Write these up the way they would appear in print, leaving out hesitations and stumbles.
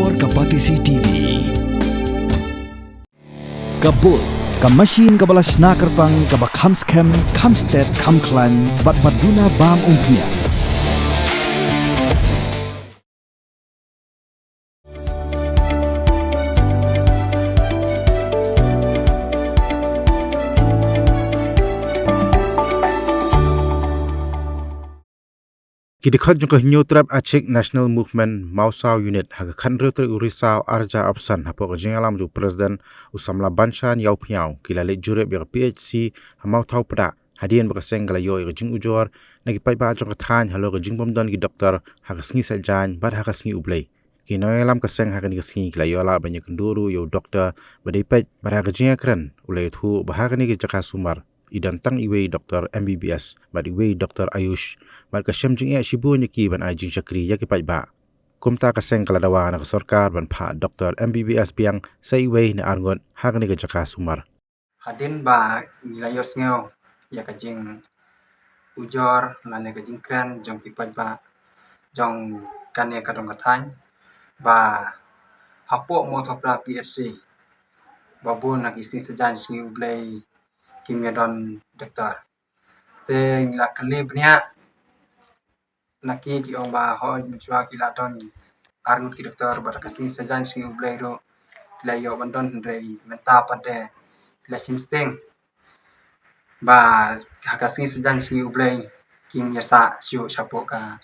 Ujor Kapatisi TV. Kabul, Kamashin Kabalas Nakarpang Kabakhamskem, Kamstet, Kamklan, Batbaduna Bam Umpnia. Kidikhat jungkah New Trap Achik National Movement Mausau Unit haga khandre ter urisau arja absan hapo kajingalam ju Presiden Usamla Banshan Yau Piau kilale jure bi PHC hamau thau pada hadian bakaseng galayo kajing ujor nagi pai ba jungkah than halo kajing bomdon ki doktor haga sngi sajan bar haga sngi ublei kinoyalam kaseng haga ni sngi kilayo la banyak kenduru yo doktor badai pai bar haga jinga kren ulai thu bahaga ni ki jaka sumar idan tang iwe Dr. MBBS bad iwe Dr. Ayush bad kasyam jing ya shibu nyaki ban ajing syakri yaki pai ba kumta kaseng kaladawa na sorkar ban pha Dr. MBBS piang sa iwe na arngon hagni ka jaka sumar hadin ba nilayos ngeo ya kajing ujor lane kajing kran jong pipai ba jong kane kadong kathan ba hapo mo thopra PHC babun nagisi sejan sngi ublei kimia don doktor te ngila kalibnya naki ki ong ba ho menjua kila don arnut ki doktor bar kasi sejan sngi ublei ro kila yo bandon rei menta pade kila simsteng ba hakasi sejan sngi ublei kimia sa syu chapo ka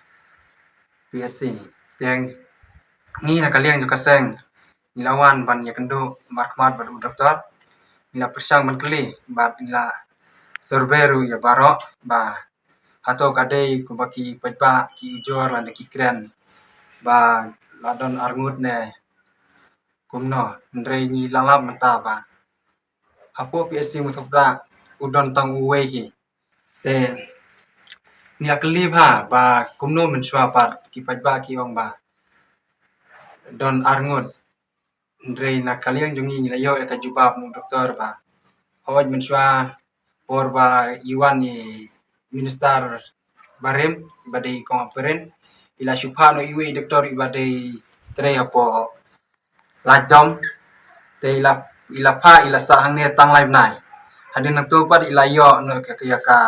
PSC teng ni na kaliang jo kaseng nilawan ban ya kendo markmat badu doktor ila persang menkeli bat ila sorberu ya barok ba hato kadei ko baki paipa ki ujor lan ki kren ba ladon arngut ne kumno ndrei ni lalap menta ba hapo PSC mutopra udon tang uwe hi te ni akli ba ba kumno mensua pat ki paipa ki ong ba don arngut ndrei na kaliang jungi layo eka jubab nu doktor ba hoj mensua por ba iwan ni minister barim badai komperen ila shupano iwe doktor ibadai tre apo lajom te ila pa ila sa hangne tang live nai hadin tu pad ila yo no ka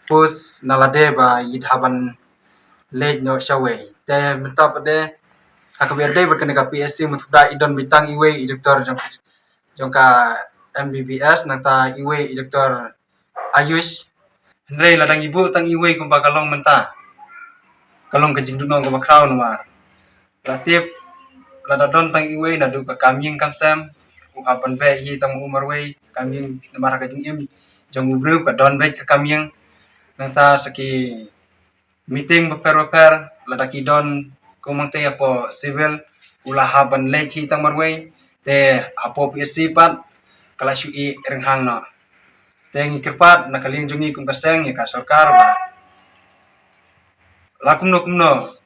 pus nalade ba idhaban lej no shawe te menta pade akabiade berkene ka PSC mutda idon bitang iwe doktor jongka MBBS nata iwe doktor Ayush ndrei ladang ibu tang iwe kumpa kalong menta kalong kajing dunong ko bakraw nomar ratip ladadon tang iwe nadu ka kamying kamsam u hapan be hi tang umarwe kamying namara kajing im jong ubru ka don be ka kamying nata saki meeting beper ladaki don kumangte apo civil ulah haban lechi tang marway te apo PSC pat kala shui renghang no te ngi kerpat nakaling jungi kum kaseng ya ka sarkar ba lakumno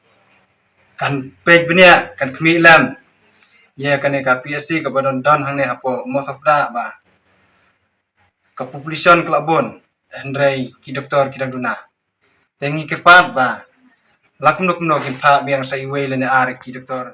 kan pej benia kan khmi lam ya kan ka PSC ka badon don hangne apo motopda ba ka population klabon hendrai ki doktor kidang duna te ngi kerpat ba lakum kin pa biang sa iwe lene are ki doktor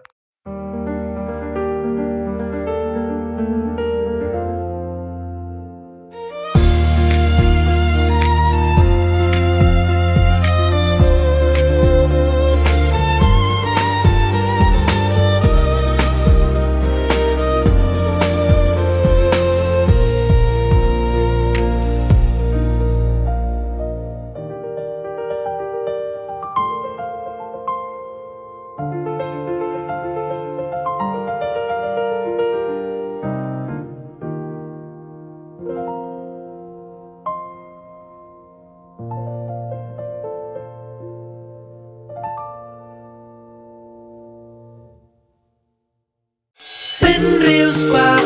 Reels qua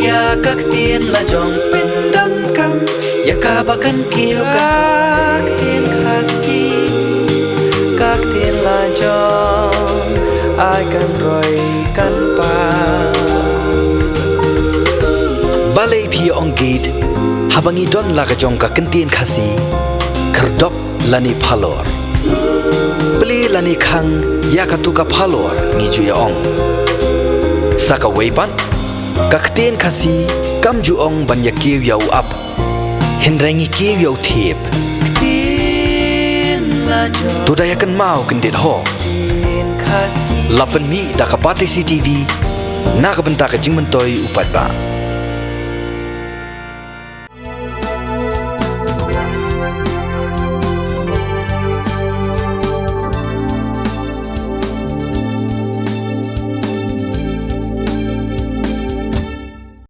ya các tiên là dòng bên đâm cam ya cả ba căn kiêu các tiên khasi các tiên là dòng ai cần rồi căn pa balai phi ong gate habangi don la ka jong ka kan tiên khasi kherdop lani phalor Beli lani khang ya katuka phalor ni juya ong. Saka weipan kakten khasi kam ju ong ban ya kiu yau up. Hindrangi kiu yau thep. Tudayakan mau kendit ho. Lapan mi da kapate CTV na kabenta ka jingmentoi upat ba.